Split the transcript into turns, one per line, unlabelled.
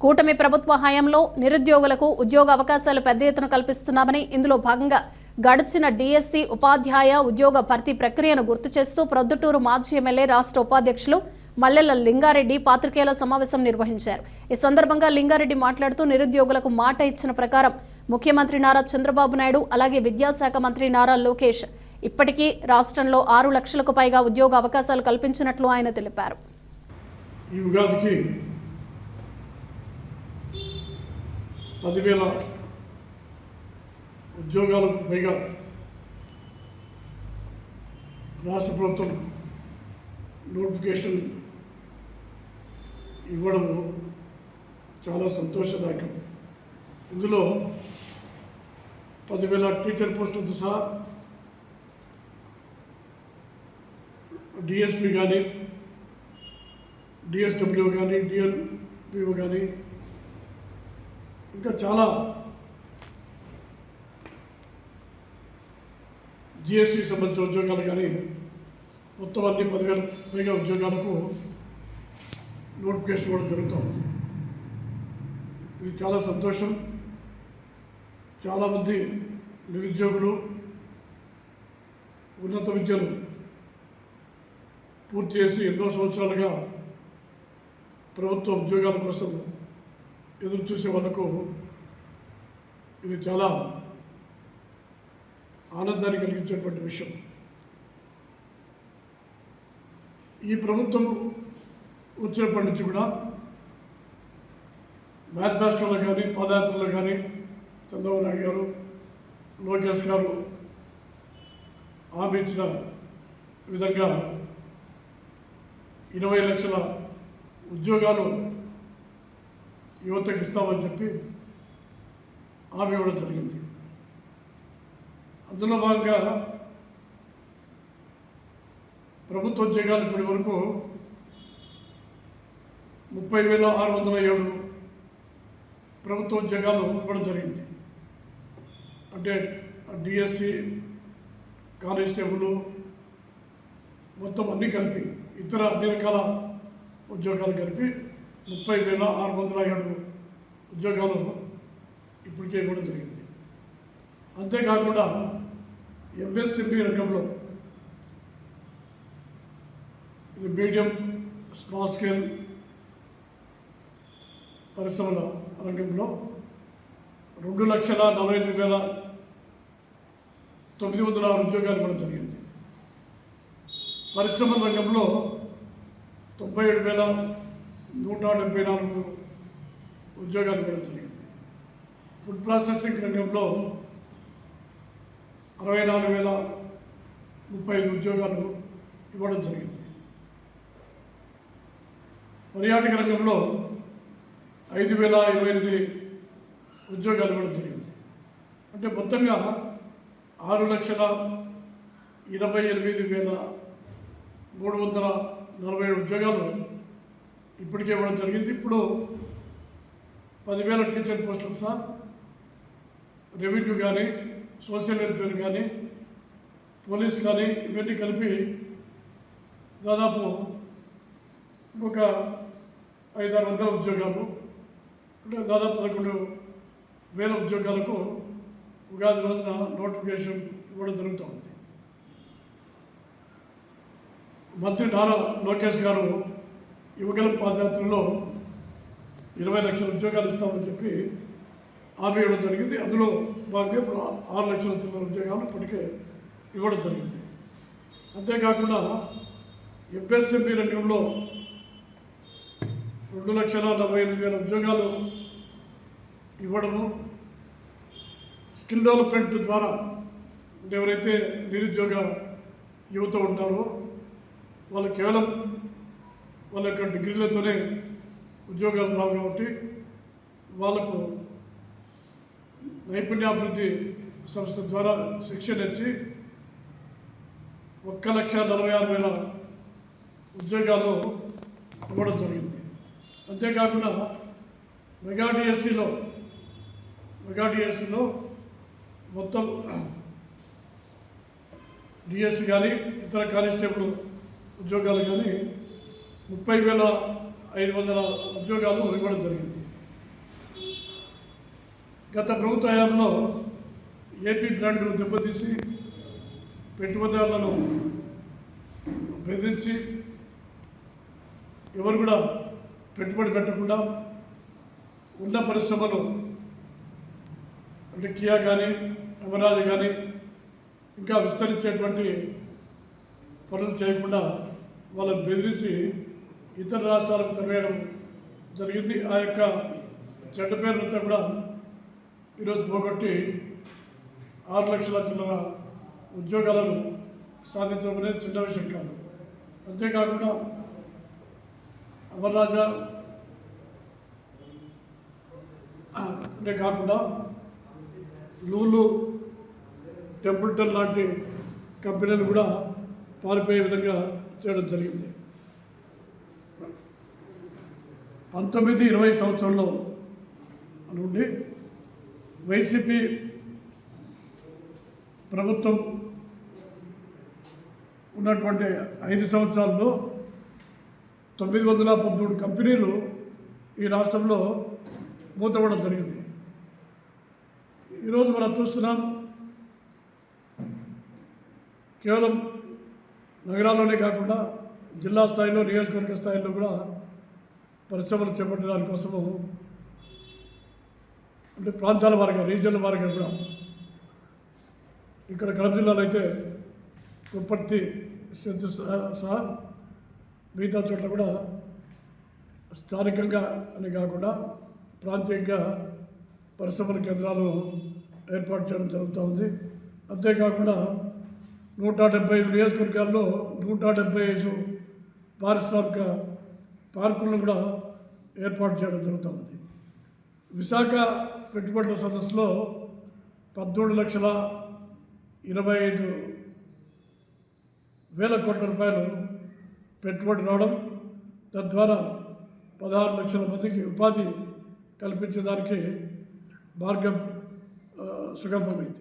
కూటమి ప్రభుత్వ హయాంలో నిరుద్యోగులకు ఉద్యోగ అవకాశాలు పెద్ద ఎత్తున కల్పిస్తున్నామని, ఇందులో భాగంగా గడిచిన డిఎస్సి ఉపాధ్యాయ ఉద్యోగ భర్తీ ప్రక్రియను గుర్తు చేస్తూ ప్రొద్దుటూరు మాజీ ఎమ్మెల్యే రాష్ట్ర ఉపాధ్యక్షులు మల్లెల లింగారెడ్డి పాత్రికేయుల సమావేశం నిర్వహించారు. ఈ సందర్భంగా లింగారెడ్డి మాట్లాడుతూ నిరుద్యోగులకు మాట ఇచ్చిన ప్రకారం ముఖ్యమంత్రి నారా చంద్రబాబు నాయుడు అలాగే విద్యాశాఖ మంత్రి నారా లోకేష్ ఇప్పటికీ రాష్ట్రంలో 6 లక్షలకు పైగా ఉద్యోగ అవకాశాలు కల్పించినట్లు ఆయన తెలిపారు.
ఈ ఉగాదికి 10,000 ఉద్యోగాలకు పైగా రాష్ట్ర ప్రభుత్వం నోటిఫికేషన్ ఇవ్వడం చాలా సంతోషదాయకం. ఇందులో 10,000 టీచర్ పోస్టులతో సహా డిఎస్పి కానీ, డిఎస్డబ్ల్యూ కానీ, డిఎల్పిఓ కానీ, ఇంకా చాలా జిఎస్టీ సంబంధించిన ఉద్యోగాలు కానీ మొత్తం అన్ని 10,000 పైగా ఉద్యోగాలకు నోటిఫికేషన్ కూడా జరుగుతుంది. ఇది చాలా సంతోషం. చాలామంది నిరుద్యోగులు ఉన్నత విద్యను పూర్తి చేసి ఎన్నో సంవత్సరాలుగా ప్రభుత్వ ఉద్యోగాల కోసం ఎదురు చూసే వాళ్ళకు ఇది చాలా ఆనందాన్ని కలిగించేటువంటి విషయం. ఈ ప్రభుత్వం వచ్చినప్పటి నుంచి కూడా మేనిఫెస్టోలో కానీ, పాదయాత్రలో కానీ చంద్రబాబు నాయుడు గారు, లోకేష్ గారు హామీ ఇచ్చిన విధంగా 20 లక్షల ఉద్యోగాలు యువతకు ఇస్తామని చెప్పి హామీ ఇవ్వడం జరిగింది. అందులో భాగంగా ప్రభుత్వ ఉద్యోగాలు ఇప్పటి వరకు 30,607 ప్రభుత్వ ఉద్యోగాలు ఇవ్వడం జరిగింది. అంటే డిఎస్సి, కానిస్టేబుల్ మొత్తం అన్నీ కలిపి ఇతర అన్ని రకాల ఉద్యోగాలు కలిపి 30,607 ఉద్యోగాలు ఇప్పటికే ఇవ్వడం జరిగింది. అంతేకాకుండా ఎంఎస్ఎంఈ రంగంలో, ఇది మీడియం స్మాల్ స్కేల్ పరిశ్రమల రంగంలో 2,45,906 ఉద్యోగాలు ఇవ్వడం జరిగింది. పరిశ్రమల రంగంలో 97,174 ఉద్యోగాలు ఇవ్వడం జరిగింది. ఫుడ్ ప్రాసెసింగ్ రంగంలో 64,035 ఉద్యోగాలు ఇవ్వడం జరిగింది. పర్యాటక రంగంలో 5,028 ఉద్యోగాలు ఇవ్వడం జరిగింది. అంటే మొత్తంగా 6,28,347 ఉద్యోగాలు ఇప్పటికే ఇవ్వడం జరిగింది. ఇప్పుడు 10,000 టీచర్ పోస్టులు సహా రెవెన్యూ కానీ, సోషల్ వెల్ఫేర్ కానీ, పోలీస్ కానీ ఇవన్నీ కలిపి దాదాపు ఇంకొక 500-600 ఉద్యోగాలు, అంటే దాదాపు 11,000 ఉద్యోగాలకు ఉగాది రోజున నోటిఫికేషన్ ఇవ్వడం జరుగుతుంది. మంత్రి నారా లోకేష్ గారు యువగలం పాదయాత్రలో 20 లక్షల ఉద్యోగాలు ఇస్తామని చెప్పి హామీ ఇవ్వడం జరిగింది. అందులో భాగంగా ఇప్పుడు 6 లక్షల ఉద్యోగాలు ఇప్పటికే ఇవ్వడం జరిగింది. అంతేకాకుండా ఎంఎస్ఎంఈ రంగంలో 2,48,000 ఉద్యోగాలు ఇవ్వడము, స్కిల్ డెవలప్మెంట్ ద్వారా ఎవరైతే నిరుద్యోగ యువత ఉంటారో వాళ్ళు కేవలం వాళ్ళ యొక్క డిగ్రీలతోనే ఉద్యోగాలు రావు కాబట్టి వాళ్ళకు నైపుణ్యాభివృద్ధి సంస్థ ద్వారా శిక్షణ ఇచ్చి 1,46,000 ఉద్యోగాలు ఇవ్వడం జరిగింది. అంతేకాకుండా మెగా డిఎస్సిలో మొత్తం డిఎస్సి కానీ, ఇతర కానిస్టేబుల్ ఉద్యోగాలు కానీ 30,500 ఉద్యోగాలు ఇవ్వడం జరిగింది. గత ప్రభుత్వ హయాంలో ఏపీ బ్రాండ్ను దెబ్బతీసి పెట్టుబడిదారులను బెదిరించి ఎవరు కూడా పెట్టుబడి పెట్టకుండా ఉన్న పరిశ్రమలు అంటే కియా కానీ అమరాజు కానీ ఇంకా విస్తరించేటువంటి పనులు చేయకుండా వాళ్ళని బెదిరించి ఇతర రాష్ట్రాలకు తరవేయడం జరిగింది. ఆ యొక్క చెడ్డ పేరునంతా కూడా ఈరోజు పోగొట్టి 6 లక్షల చిల్లర ఉద్యోగాలను సాధించడం అనేది చిన్న విషయం కాదు. అంతేకాకుండా అమర్రాజా అనే కాకుండా లూలు, టెంపుల్టన్ లాంటి కంపెనీలు కూడా పారిపోయే విధంగా చేయడం జరిగింది. 19-20 సంవత్సరంలో నుండి వైసీపీ ప్రభుత్వం ఉన్నటువంటి 5 సంవత్సరాల్లో 913 కంపెనీలు ఈ రాష్ట్రంలో మూతపడడం జరిగింది. ఈరోజు మనం చూస్తున్నాం, కేవలం నగరాల్లోనే కాకుండా జిల్లా స్థాయిలో, నియోజకవర్గ స్థాయిలో కూడా పరిశ్రమలు చేపట్టడానికి కోసము అంటే ప్రాంతాల వారిగా, రీజియన్ల వారిగా కూడా ఇక్కడ కడప జిల్లాలో అయితే కుప్పర్తి, సిద్ధు సహా మిగతా చోట్ల కూడా స్థానికంగా అని కాకుండా ప్రాంతీయంగా పరిశ్రమల కేంద్రాలు ఏర్పాటు చేయడం జరుగుతూ ఉంది. అంతేకాకుండా 175 నియోజకవర్గాల్లో 175 పారిశ్రామిక పార్కులను కూడా ఏర్పాటు చేయడం జరుగుతూ ఉంది. విశాఖ పెట్టుబడుల సదస్సులో 13,25,000 కోట్ల రూపాయలు పెట్టుబడి రావడం, తద్వారా 16 లక్షల మందికి ఉపాధి కల్పించడానికి మార్గం సుగమమైంది.